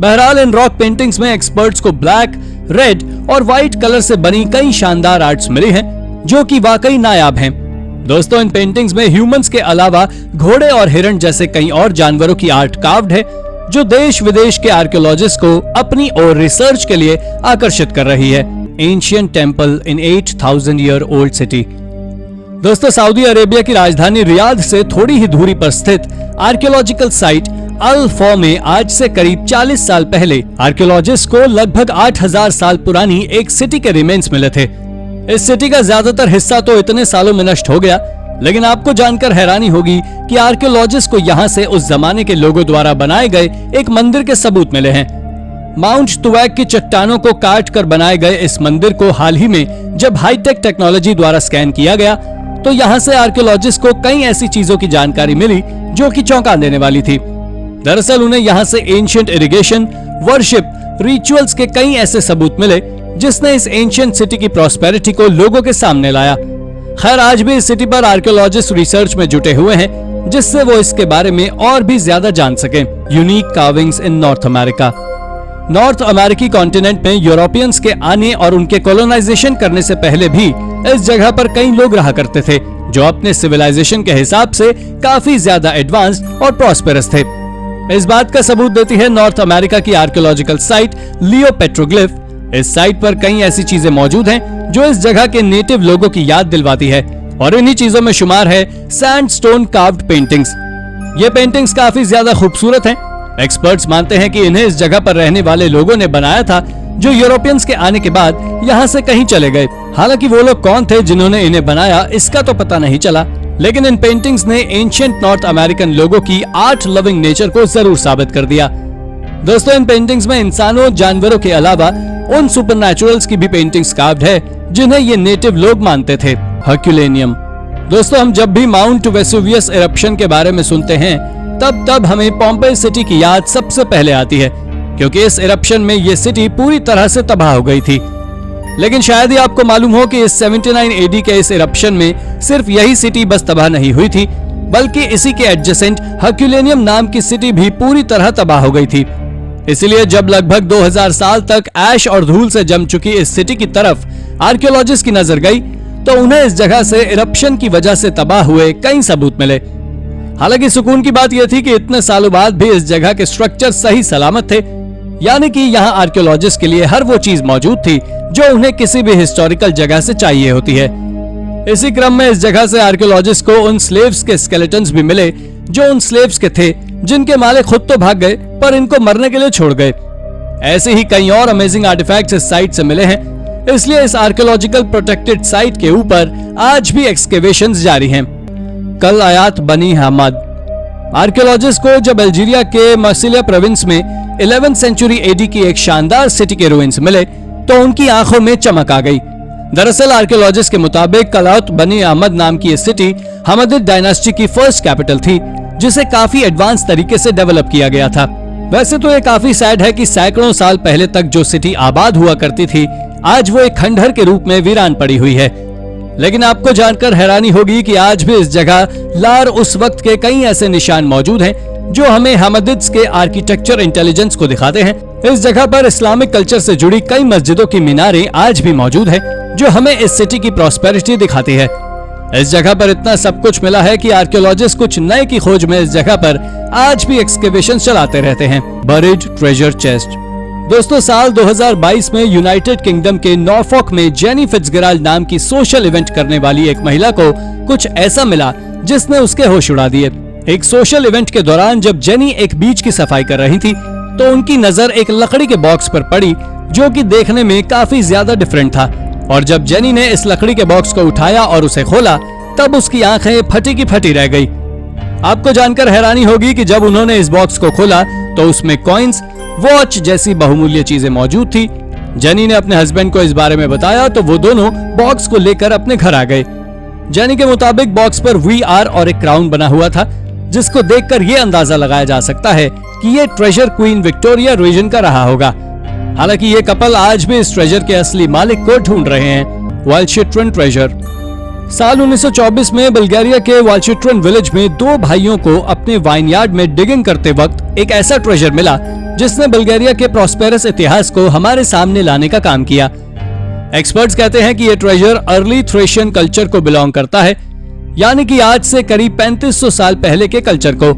बहरहाल इन रॉक पेंटिंग्स में एक्सपर्ट्स को ब्लैक, रेड और व्हाइट कलर से बनी कई शानदार आर्ट्स मिली हैं, जो कि वाकई नायाब हैं। दोस्तों, इन पेंटिंग्स में ह्यूमंस के अलावा घोड़े और हिरण जैसे कई और जानवरों की आर्ट कार्व्ड है, जो देश विदेश के आर्कियोलॉजिस्ट को अपनी ओर रिसर्च के लिए आकर्षित कर रही है। एंशिएंट टेंपल इन 8000 ईयर ओल्ड सिटी। दोस्तों, सऊदी अरेबिया की राजधानी रियाद से थोड़ी ही दूरी पर स्थित आर्कियोलॉजिकल साइट अल फौ में आज से करीब 40 साल पहले आर्कियोलॉजिस्ट को लगभग 8000 साल पुरानी एक सिटी के रिमेन्स मिले थे। इस सिटी का ज्यादातर हिस्सा तो इतने सालों में नष्ट हो गया, लेकिन आपको जानकर हैरानी होगी कि आर्कियोलॉजिस्ट को यहाँ से उस जमाने के लोगों द्वारा बनाए गए एक मंदिर के सबूत मिले हैं। माउंट तुवैक की चट्टानों को काट कर बनाए गए इस मंदिर को हाल ही में जब हाईटेक टेक्नोलॉजी द्वारा स्कैन किया गया, तो यहाँ से आर्कियोलॉजिस्ट को कई ऐसी चीजों की जानकारी मिली जो कि चौंका देने वाली थी। दरअसल उन्हें यहाँ से एंशिएंट इरिगेशन, वर्शिप, रिचुअल्स के कई ऐसे सबूत मिले जिसने इस एंशिएंट सिटी की प्रॉस्पेरिटी को लोगों के सामने लाया। खैर, आज भी इस सिटी पर आर्कियोलॉजिस्ट रिसर्च में जुटे हुए हैं, जिससे वो इसके बारे में और भी ज्यादा जान सके। यूनिक कार्विंग्स इन नॉर्थ अमेरिका। नॉर्थ अमेरिकी कॉन्टिनेंट में यूरोपियंस के आने और उनके कॉलोनाइजेशन करने से पहले भी इस जगह पर कई लोग रहा करते थे जो अपने सिविलाइजेशन के हिसाब से काफी ज्यादा एडवांस्ड और प्रॉस्पेरस थे। इस बात का सबूत देती है नॉर्थ अमेरिका की आर्कियोलॉजिकल साइट लियो पेट्रोग्लिफ। इस साइट पर कई ऐसी चीजें मौजूद हैं जो इस जगह के नेटिव लोगों की याद दिलवाती है और इन्हीं चीजों में शुमार है सैंडस्टोन कार्व्ड पेंटिंग्स। ये पेंटिंग्स काफी ज्यादा खूबसूरत हैं। एक्सपर्ट्स मानते हैं कि इन्हें इस जगह पर रहने वाले लोगों ने बनाया था जो यूरोपियंस के आने के बाद यहाँ से कहीं चले गए। हालांकि वो लोग कौन थे जिन्होंने इन्हें बनाया इसका तो पता नहीं चला, लेकिन इन पेंटिंग्स ने एंशिएंट नॉर्थ अमेरिकन लोगों की आर्ट लविंग नेचर को जरूर साबित कर दिया। दोस्तों, इन पेंटिंग्स में इंसानों जानवरों के अलावा उन सुपरनैचुरल्स की भी पेंटिंग्स कार्व्ड है जिन्हें ये नेटिव लोग मानते थे। हर्क्यूलेनियम। दोस्तों, हम जब भी माउंट वेसुवियस इरप्शन के बारे में सुनते हैं तब हमें पॉम्पेई सिटी की याद सबसे पहले आती है, क्योंकि इस इरप्शन में ये सिटी पूरी तरह से तबाह हो गई थी। लेकिन शायद ही आपको मालूम हो कि इस 79 एडी के इस इरप्शन में सिर्फ यही सिटी बस तबाह नहीं हुई थी, बल्कि इसी के एडजेसेंट हर्क्यूलेनियम नाम की सिटी भी पूरी तरह तबाह हो गई थी। इसलिए जब लगभग 2000 साल तक ऐश और धूल से जम चुकी इस सिटी की तरफ आर्कियोलॉजिस्ट की नजर गई तो उन्हें इस जगह से इरप्शन की वजह से तबाह हुए कई सबूत मिले। हालांकि सुकून की बात यह थी कि इतने सालों बाद भी इस जगह के स्ट्रक्चर सही सलामत थे, यानी कि यहाँ आर्कियोलॉजिस्ट के लिए हर वो चीज मौजूद थी जो उन्हें किसी भी हिस्टोरिकल जगह से चाहिए होती है। इसी क्रम में इस जगह से आर्कियोलॉजिस्ट को उन स्लेव्स के स्केलेटन्स भी मिले जो उन स्लेव्स के थे जिनके मालिक खुद तो भाग गए पर इनको मरने के लिए छोड़ गए। ऐसे ही कई और अमेजिंग आर्टिफैक्ट्स इस साइट से मिले हैं, इसलिए इस आर्कियोलॉजिकल प्रोटेक्टेड साइट के ऊपर आज भी एक्सकेवेशंस जारी हैं। कल आयात बनी हमद। आर्कियोलॉजिस्ट को जब अल्जीरिया के मार्सिलिया प्रोविंस में 11th सेंचुरी एडी की एक शानदार सिटी के रुइंस मिले तो उनकी आंखों में चमक आ गई। दरअसल आर्कियोलॉजिस्ट के मुताबिक कलाउत बनी अहमद नाम की ये सिटी हमदिद डायनास्टी की फर्स्ट कैपिटल थी, जिसे काफी एडवांस तरीके से डेवलप किया गया था। वैसे तो ये काफी सैड है कि सैकड़ों साल पहले तक जो सिटी आबाद हुआ करती थी आज वो एक खंडहर के रूप में वीरान पड़ी हुई है। लेकिन आपको जानकर हैरानी होगी कि आज भी इस जगह लार उस वक्त के कई ऐसे निशान मौजूद हैं जो हमें हमदिद्स के आर्किटेक्चर इंटेलिजेंस को दिखाते हैं। इस जगह पर इस्लामिक कल्चर से जुड़ी कई मस्जिदों की मीनारें आज भी मौजूद है जो हमें इस सिटी की प्रॉस्पेरिटी दिखाती है। इस जगह पर इतना सब कुछ मिला है कि आर्कियोलॉजिस्ट कुछ नए की खोज में इस जगह पर आज भी एक्सकेवेशन चलाते रहते हैं। Buried treasure chest. दोस्तों, साल 2022 में यूनाइटेड किंगडम के नॉर्फॉक में जेनी फिट्जगेराल्ड नाम की सोशल इवेंट करने वाली एक महिला को कुछ ऐसा मिला जिसने उसके होश उड़ा दिए। एक सोशल इवेंट के दौरान जब जेनी एक बीच की सफाई कर रही थी तो उनकी नजर एक लकड़ी के बॉक्स पर पड़ी जो कि देखने में काफी ज्यादा डिफरेंट था, और जब जेनी ने इस लकड़ी के बॉक्स को उठाया और उसे खोला तब उसकी आंखें फटी की फटी रह गई। आपको जानकर हैरानी होगी कि जब उन्होंने इस बॉक्स को खोला तो उसमें कॉइन्स, वॉच जैसी बहुमूल्य चीजें मौजूद थी। जेनी ने अपने हस्बैंड को इस बारे में बताया तो वो दोनों बॉक्स को लेकर अपने घर आ गए। जेनी के मुताबिक बॉक्स पर VR और एक क्राउन बना हुआ था, जिसको देखकर ये अंदाजा लगाया जा सकता है कि ये ट्रेजर क्वीन विक्टोरिया रीजन का रहा होगा। हालांकि ये कपल आज भी इस ट्रेजर के असली मालिक को ढूंढ रहे हैं। वालशिट्रन ट्रेजर। साल 1924 में बल्गारिया के वालशिट्रन विलेज में दो भाइयों को अपने वाइनयार्ड में डिगिंग करते वक्त एक ऐसा ट्रेजर मिला जिसने बल्गारिया के प्रॉस्पेरस इतिहास को हमारे सामने लाने का काम किया। एक्सपर्ट्स कहते हैं कि यह ट्रेजर अर्ली थ्रेशियन कल्चर को बिलोंग करता है, यानी कि आज से करीब 3500 साल पहले के कल्चर को।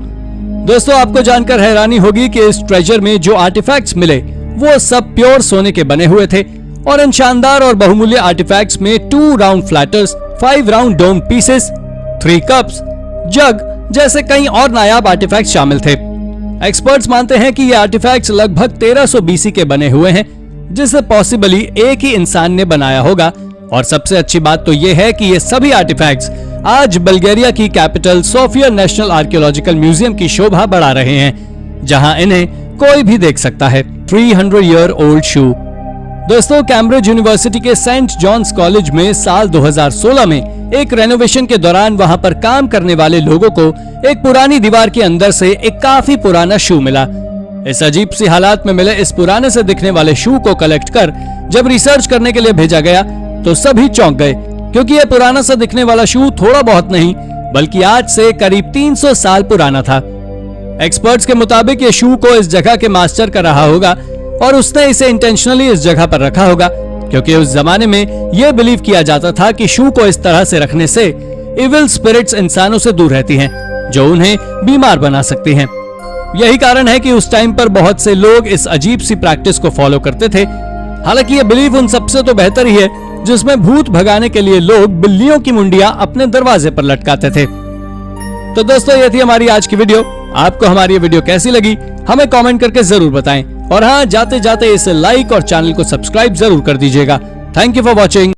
दोस्तों, आपको जानकर हैरानी होगी कि इस ट्रेजर में जो आर्टिफैक्ट्स मिले वो सब प्योर सोने के बने हुए थे, और इन शानदार और बहुमूल्य आर्टिफैक्ट्स में 2 राउंड फ्लैटर्स, 5 राउंड डोम पीसेस, 3 कप्स, जग जैसे कई और नायाब आर्टिफैक्ट्स शामिल थे। एक्सपर्ट्स मानते हैं कि ये आर्टिफैक्ट्स लगभग 1300 BC के बने हुए हैं, जिसे पॉसिबली एक ही इंसान ने बनाया होगा। और सबसे अच्छी बात तो ये है कि ये सभी आर्टिफैक्ट्स आज बल्गारिया की capital Sophia national archaeological museum की शोभा बढ़ा रहे हैं, जहां इन्हें कोई भी देख सकता है। 300 ईयर ओल्ड शू। दोस्तों, कैम्ब्रिज यूनिवर्सिटी के सेंट जॉन्स कॉलेज में साल 2016 में एक रेनोवेशन के दौरान वहां पर काम करने वाले लोगों को एक पुरानी दीवार के अंदर से एक काफी पुराना शू मिला। इस अजीब सी हालात में मिले इस पुराने से दिखने वाले शू को कलेक्ट कर जब रिसर्च करने के लिए भेजा गया तो सभी चौंक गए, क्योंकि यह पुराना सा दिखने वाला शू थोड़ा बहुत नहीं बल्कि आज से करीब 300 साल पुराना था। एक्सपर्ट्स के मुताबिक ये शू को इस जगह के मास्टर का रहा होगा और उसने इसे इंटेंशनली इस जगह पर रखा होगा, क्योंकि उस जमाने में यह बिलीव किया जाता था कि शू को इस तरह से रखने से इविल स्पिरिट्स इंसानों से दूर रहती हैं, जो उन्हें बीमार बना सकती हैं। यही कारण है कि उस टाइम पर बहुत से लोग इस अजीब सी प्रैक्टिस को फॉलो करते थे। हालांकि यह बिलीव उन सबसे तो बेहतर ही है जिसमें भूत भगाने के लिए लोग बिल्लियों की मुंडियां अपने दरवाजे पर लटकाते थे। तो दोस्तों, ये थी हमारी आज की वीडियो। आपको हमारी ये वीडियो कैसी लगी हमें कमेंट करके जरूर बताएं, और हाँ, जाते जाते इसे लाइक और चैनल को सब्सक्राइब जरूर कर दीजिएगा। Thank you for watching.